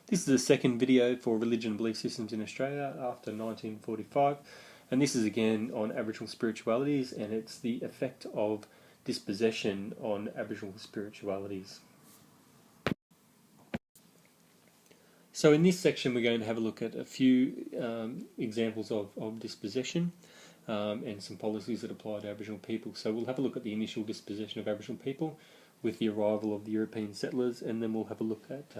This is the second video for religion and belief systems in Australia after 1945, and this is again on Aboriginal spiritualities, and it's the effect of dispossession on Aboriginal spiritualities. So in this section we're going to have a look at a few examples of dispossession and some policies that apply to Aboriginal people. So we'll have a look at the initial dispossession of Aboriginal people with the arrival of the European settlers, and then we'll have a look at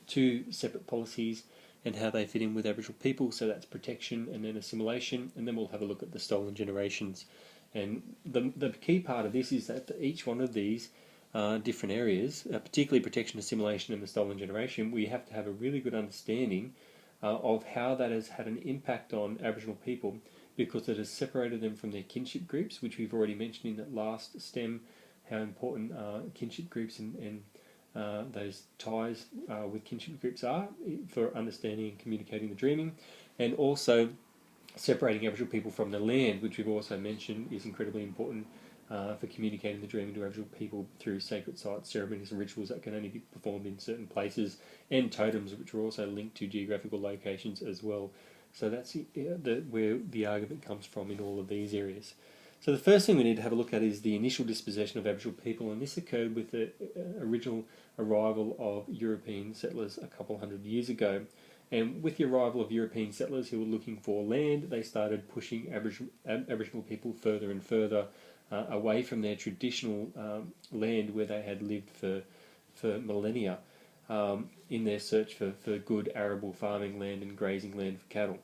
two separate policies and how they fit in with Aboriginal people. So that's protection and then assimilation, and then we'll have a look at the stolen generations. And the key part of this is that for each one of these different areas, particularly protection, assimilation and the stolen generation, we have to have a really good understanding of how that has had an impact on Aboriginal people, because it has separated them from their kinship groups, which we've already mentioned in that last stem, how important kinship groups and those ties with kinship groups are for understanding and communicating the dreaming, and also separating Aboriginal people from the land, which we've also mentioned is incredibly important for communicating the dreaming to Aboriginal people through sacred sites, ceremonies and rituals that can only be performed in certain places, and totems, which are also linked to geographical locations as well. So that's where the argument comes from in all of these areas. So the first thing we need to have a look at is the initial dispossession of Aboriginal people, and this occurred with the original arrival of European settlers a couple hundred years ago. And with the arrival of European settlers who were looking for land, they started pushing Aboriginal people further and further away from their traditional land where they had lived for millennia, in their search for good arable farming land and grazing land for cattle.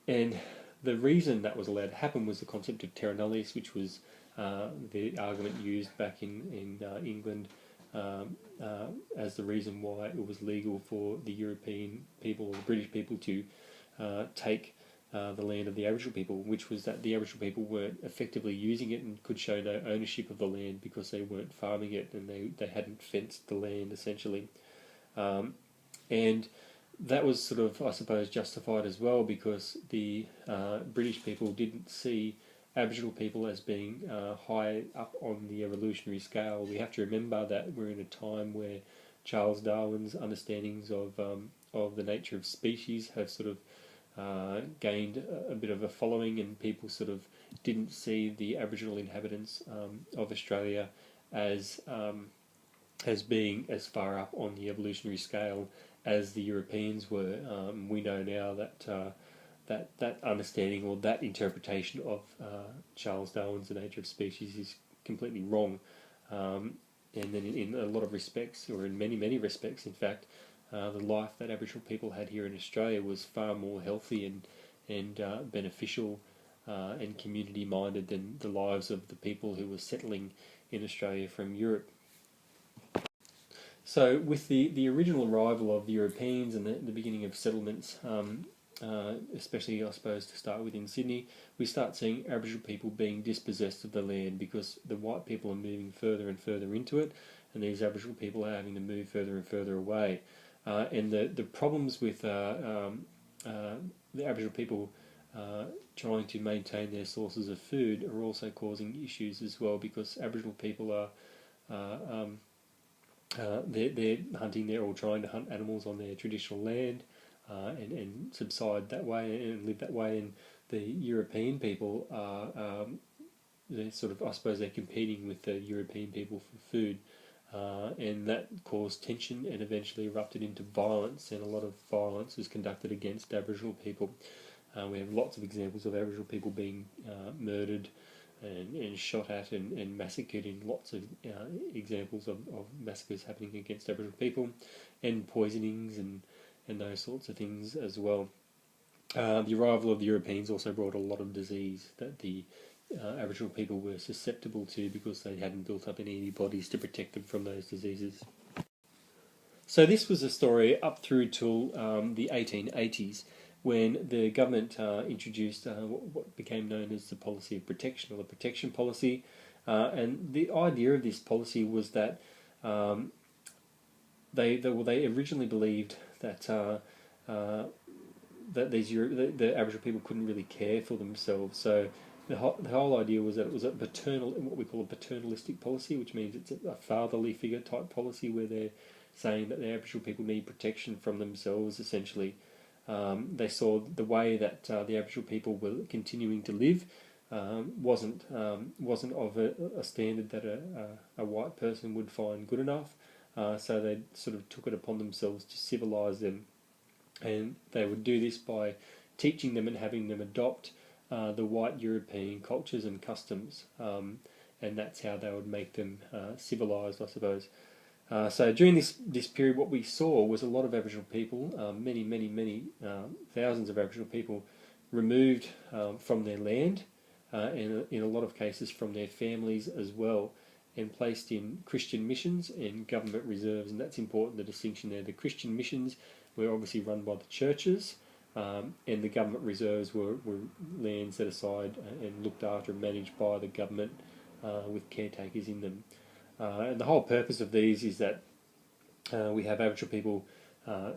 And the reason that was allowed to happen was the concept of terra nullius, which was the argument used back in England as the reason why it was legal for the European people or the British people to take the land of the Aboriginal people, which was that the Aboriginal people weren't effectively using it and could show no ownership of the land because they weren't farming it and they hadn't fenced the land essentially. And that was sort of, I suppose, justified as well because the British people didn't see Aboriginal people as being high up on the evolutionary scale. We have to remember that we're in a time where Charles Darwin's understandings of the nature of species have sort of gained a bit of a following, and people sort of didn't see the Aboriginal inhabitants of Australia as being as far up on the evolutionary scale as the Europeans were. We know now that that understanding or that interpretation of Charles Darwin's The Nature of Species is completely wrong. And then in a lot of respects, or in many respects in fact, the life that Aboriginal people had here in Australia was far more healthy and beneficial and community minded than the lives of the people who were settling in Australia from Europe. So with the original arrival of the Europeans and the beginning of settlements, especially I suppose to start with in Sydney, we start seeing Aboriginal people being dispossessed of the land because the white people are moving further and further into it, and these Aboriginal people are having to move further and further away. And the problems with the Aboriginal people trying to maintain their sources of food are also causing issues as well, because Aboriginal people are they're hunting there or trying to hunt animals on their traditional land and subside that way and live that way, and the European people are they're sort of, I suppose, they're competing with the European people for food, and that caused tension and eventually erupted into violence, and a lot of violence was conducted against Aboriginal people. We have lots of examples of Aboriginal people being murdered and shot at and massacred, in lots of examples of massacres happening against Aboriginal people, and poisonings and those sorts of things as well. The arrival of the Europeans also brought a lot of disease that the Aboriginal people were susceptible to because they hadn't built up any antibodies to protect them from those diseases. So this was a story up through till the 1880s, when the government introduced what became known as the policy of protection, or the protection policy. And the idea of this policy was that they originally believed that that the Aboriginal people couldn't really care for themselves. So the whole idea was that it was a paternal, what we call a paternalistic policy, which means it's a fatherly figure type policy where saying that the Aboriginal people need protection from themselves, essentially. They saw the way that the Aboriginal people were continuing to live wasn't of a standard that a white person would find good enough. So they sort of took it upon themselves to civilise them, and they would do this by teaching them and having them adopt the white European cultures and customs, and that's how they would make them civilised, I suppose. So during this period, what we saw was a lot of Aboriginal people, many thousands of Aboriginal people, removed from their land, and in a lot of cases from their families as well, and placed in Christian missions and government reserves. And that's important, the distinction there. The Christian missions were obviously run by the churches, and the government reserves were lands set aside and looked after and managed by the government with caretakers in them. And the whole purpose of these is that we have Aboriginal people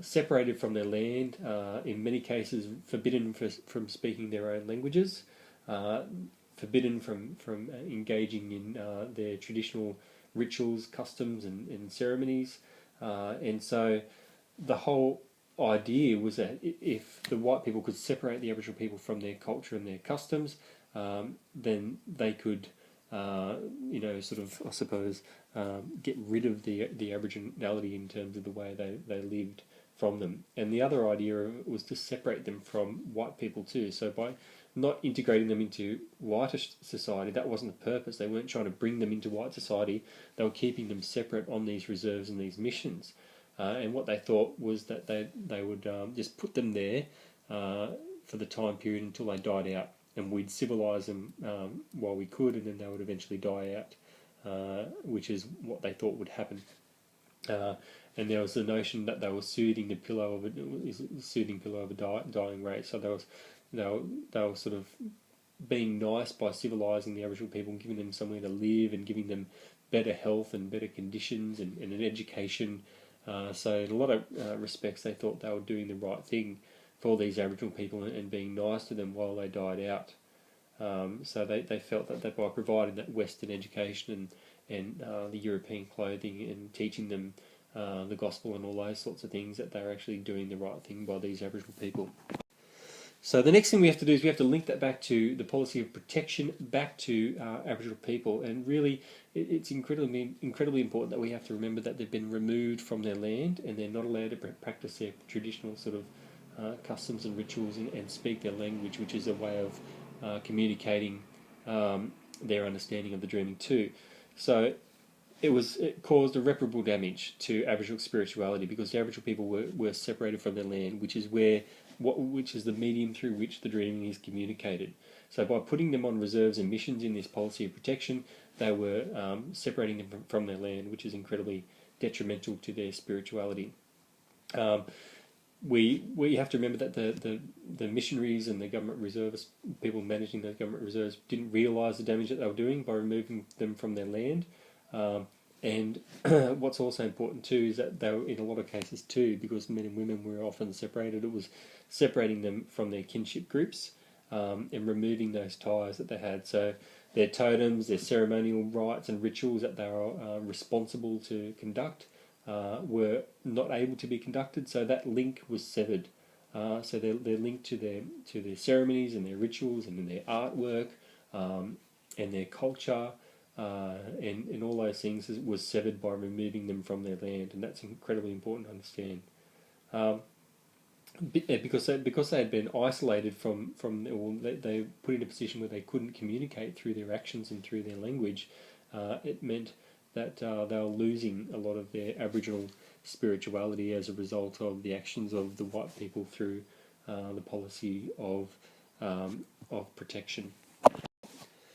separated from their land, in many cases forbidden from speaking their own languages, forbidden from engaging in their traditional rituals, customs and ceremonies. And so the whole idea was that if the white people could separate the Aboriginal people from their culture and their customs, then they could sort of, I suppose, get rid of the Aboriginality in terms of the way they lived from them. And the other idea was to separate them from white people too. So by not integrating them into whiter society, that wasn't the purpose. They weren't trying to bring them into white society. They were keeping them separate on these reserves and these missions. And what they thought was that they would just put them there for the time period until they died out, and we'd civilise them while we could, and then they would eventually die out, which is what they thought would happen. And there was the notion that they were soothing the pillow of a dying race. So they were sort of being nice by civilising the Aboriginal people and giving them somewhere to live and giving them better health and better conditions and an education. So in a lot of respects, they thought they were doing the right thing for these Aboriginal people and being nice to them while they died out. So they felt that by providing that Western education and the European clothing and teaching them the gospel and all those sorts of things, that they're actually doing the right thing by these Aboriginal people. So the next thing we have to do is we have to link that back to the policy of protection, back to Aboriginal people, and really it's incredibly important that we have to remember that they've been removed from their land and they're not allowed to practice their traditional sort of customs and rituals and speak their language, which is a way of communicating their understanding of the dreaming too. So it caused irreparable damage to Aboriginal spirituality because the Aboriginal people were separated from their land, which is the medium through which the dreaming is communicated. So by putting them on reserves and missions in this policy of protection, they were separating them from their land, which is incredibly detrimental to their spirituality. We have to remember that the missionaries and the government reservists, people managing those government reserves, didn't realise the damage that they were doing by removing them from their land. And what's also important too is that they were, in a lot of cases too, because men and women were often separated, it was separating them from their kinship groups and removing those ties that they had. So their totems, their ceremonial rites and rituals that they were responsible to conduct were not able to be conducted, so that link was severed. So they're linked to their ceremonies and their rituals and their artwork and their culture. And all those things was severed by removing them from their land, and that's incredibly important to understand. Because they had been isolated from or they put in a position where they couldn't communicate through their actions and through their language, it meant that they were losing a lot of their Aboriginal spirituality as a result of the actions of the white people through the policy of protection.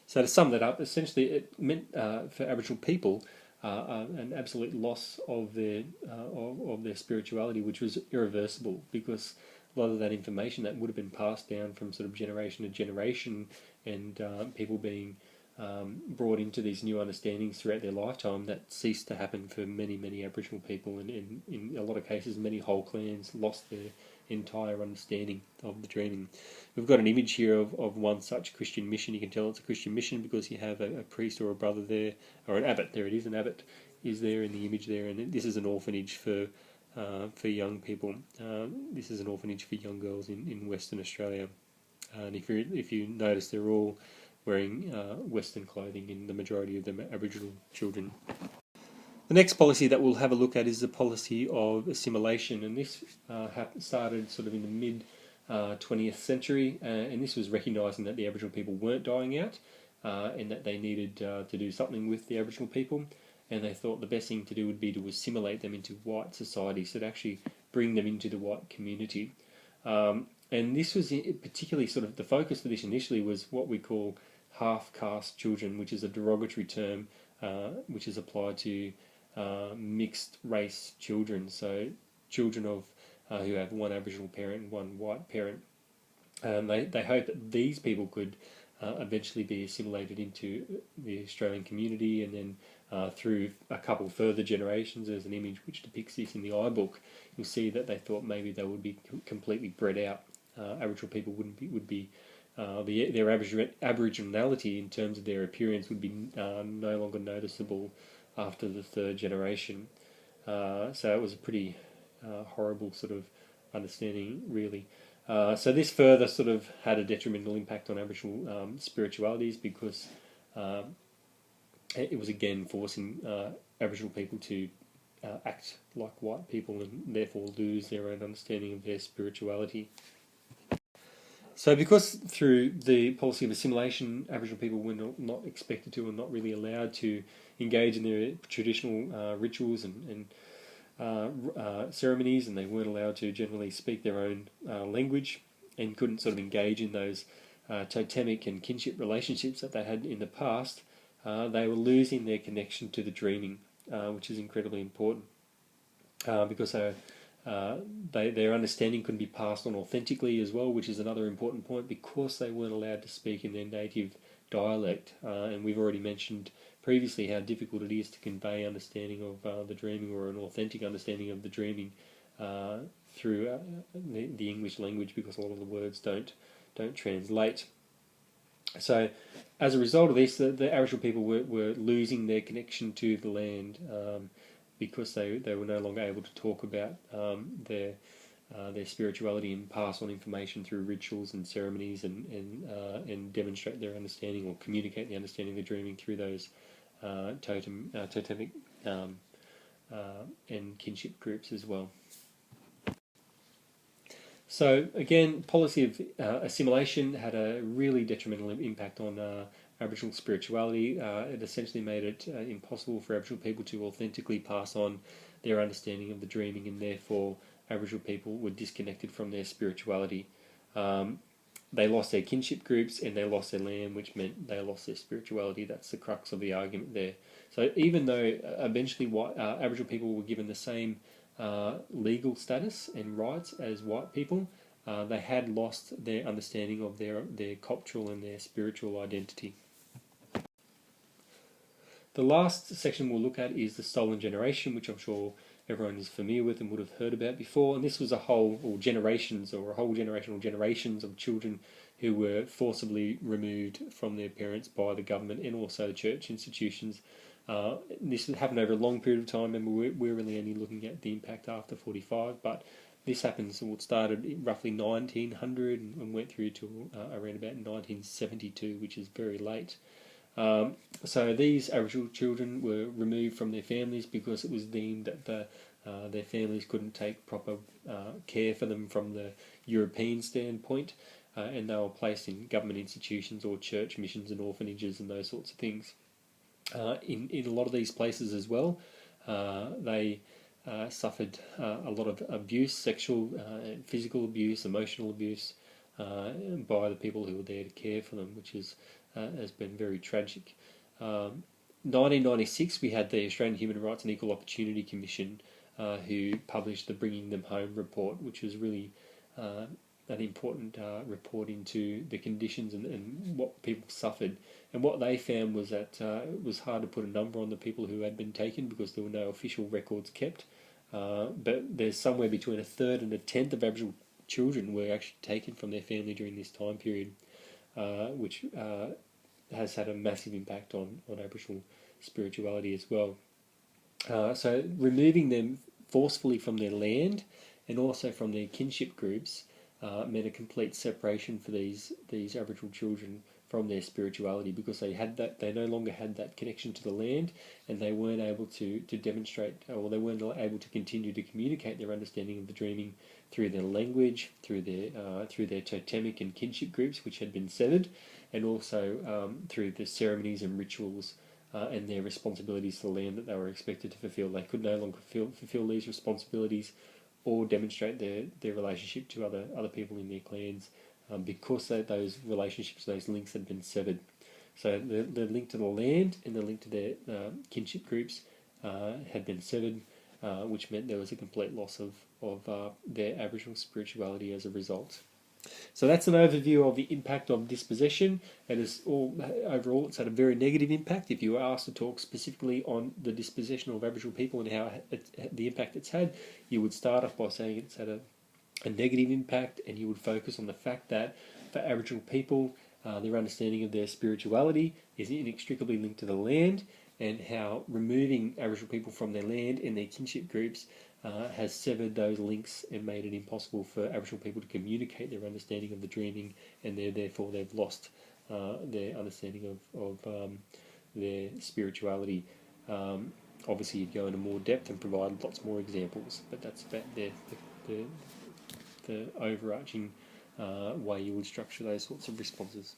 So to sum that up, essentially it meant for Aboriginal people an absolute loss of their spirituality, which was irreversible, because a lot of that information that would have been passed down from sort of generation to generation, and people being brought into these new understandings throughout their lifetime, that ceased to happen for many Aboriginal people, and in a lot of cases many whole clans lost their entire understanding of the dreaming. We've got an image here of one such Christian mission. You can tell it's a Christian mission because you have a priest or a brother there, or an abbot, there it is, an abbot is there in the image there, and this is an orphanage for young people. This is an orphanage for young girls in Western Australia, and if you notice, they're all wearing Western clothing, in the majority of them are Aboriginal children. The next policy that we'll have a look at is the policy of assimilation, and this started sort of in the mid 20th century, and this was recognising that the Aboriginal people weren't dying out, and that they needed to do something with the Aboriginal people, and they thought the best thing to do would be to assimilate them into white society, so to actually bring them into the white community. And this was particularly sort of the focus for this initially was what we call half-caste children, which is a derogatory term which is applied to mixed race children, so children of who have one Aboriginal parent and one white parent. They hope that these people could eventually be assimilated into the Australian community, and then through a couple further generations, there's an image which depicts this in the iBook. You'll see that they thought maybe they would be completely bred out. Aboriginal people would be their aboriginality in terms of their appearance would be no longer noticeable after the third generation. So it was a pretty horrible sort of understanding, really. So this further sort of had a detrimental impact on Aboriginal spiritualities, because it was again forcing Aboriginal people to act like white people, and therefore lose their own understanding of their spirituality. So because through the policy of assimilation, Aboriginal people were not expected to, and not really allowed to, engage in their traditional rituals and ceremonies, and they weren't allowed to generally speak their own language, and couldn't sort of engage in those totemic and kinship relationships that they had in the past, they were losing their connection to the dreaming, which is incredibly important, because their understanding couldn't be passed on authentically as well, which is another important point, because they weren't allowed to speak in their native dialect. And we've already mentioned previously how difficult it is to convey understanding of the dreaming, or an authentic understanding of the dreaming, through the English language, because a lot of the words don't translate. So as a result of this, the Aboriginal people were losing their connection to the land, because they were no longer able to talk about their spirituality and pass on information through rituals and ceremonies, and demonstrate their understanding, or communicate the understanding of the dreaming through those totemic and kinship groups as well. So again, policy of assimilation had a really detrimental impact on Aboriginal spirituality. It essentially made it impossible for Aboriginal people to authentically pass on their understanding of the dreaming, and therefore Aboriginal people were disconnected from their spirituality. They lost their kinship groups, and they lost their land, which meant they lost their spirituality. That's the crux of the argument there. So even though eventually Aboriginal people were given the same legal status and rights as white people, they had lost their understanding of their cultural and their spiritual identity. The last section we'll look at is the stolen generation, which I'm sure everyone is familiar with and would have heard about before. And this was a whole generation or generations of children who were forcibly removed from their parents by the government and also church institutions. This happened over a long period of time. Remember, we're really only looking at the impact after 45, but this happens, or it started in roughly 1900 and went through to around about 1972, which is very late. So these Aboriginal children were removed from their families because it was deemed that their families couldn't take proper care for them from the European standpoint, and they were placed in government institutions or church missions and orphanages and those sorts of things. In a lot of these places as well, they suffered a lot of abuse, sexual, physical abuse, emotional abuse by the people who were there to care for them, which has been very tragic. 1996, we had the Australian Human Rights and Equal Opportunity Commission, who published the Bringing Them Home report, which was really an important report into the conditions and what people suffered. And what they found was that it was hard to put a number on the people who had been taken because there were no official records kept. But there's somewhere between a third and a tenth of Aboriginal children were actually taken from their family during this time period, which has had a massive impact on Aboriginal spirituality as well. So removing them forcefully from their land and also from their kinship groups meant a complete separation for these Aboriginal children from their spirituality, because they no longer had that connection to the land, and they weren't able to demonstrate, or they weren't able to continue to communicate their understanding of the dreaming through their language, through their totemic and kinship groups which had been severed, and also through the ceremonies and rituals and their responsibilities to the land that they were expected to fulfil. They could no longer fulfil these responsibilities or demonstrate their relationship to other people in their clans because those relationships, those links had been severed. So the link to the land and the link to their kinship groups had been severed, which meant there was a complete loss of their Aboriginal spirituality as a result. So that's an overview of the impact of dispossession. Overall, it's had a very negative impact. If you were asked to talk specifically on the dispossession of Aboriginal people and the impact it's had, you would start off by saying it's had a negative impact, and you would focus on the fact that for Aboriginal people, their understanding of their spirituality is inextricably linked to the land, and how removing Aboriginal people from their land and their kinship groups has severed those links and made it impossible for Aboriginal people to communicate their understanding of the dreaming, and therefore they've lost their understanding of their spirituality. Obviously, you'd go into more depth and provide lots more examples, but that's about the overarching way you would structure those sorts of responses.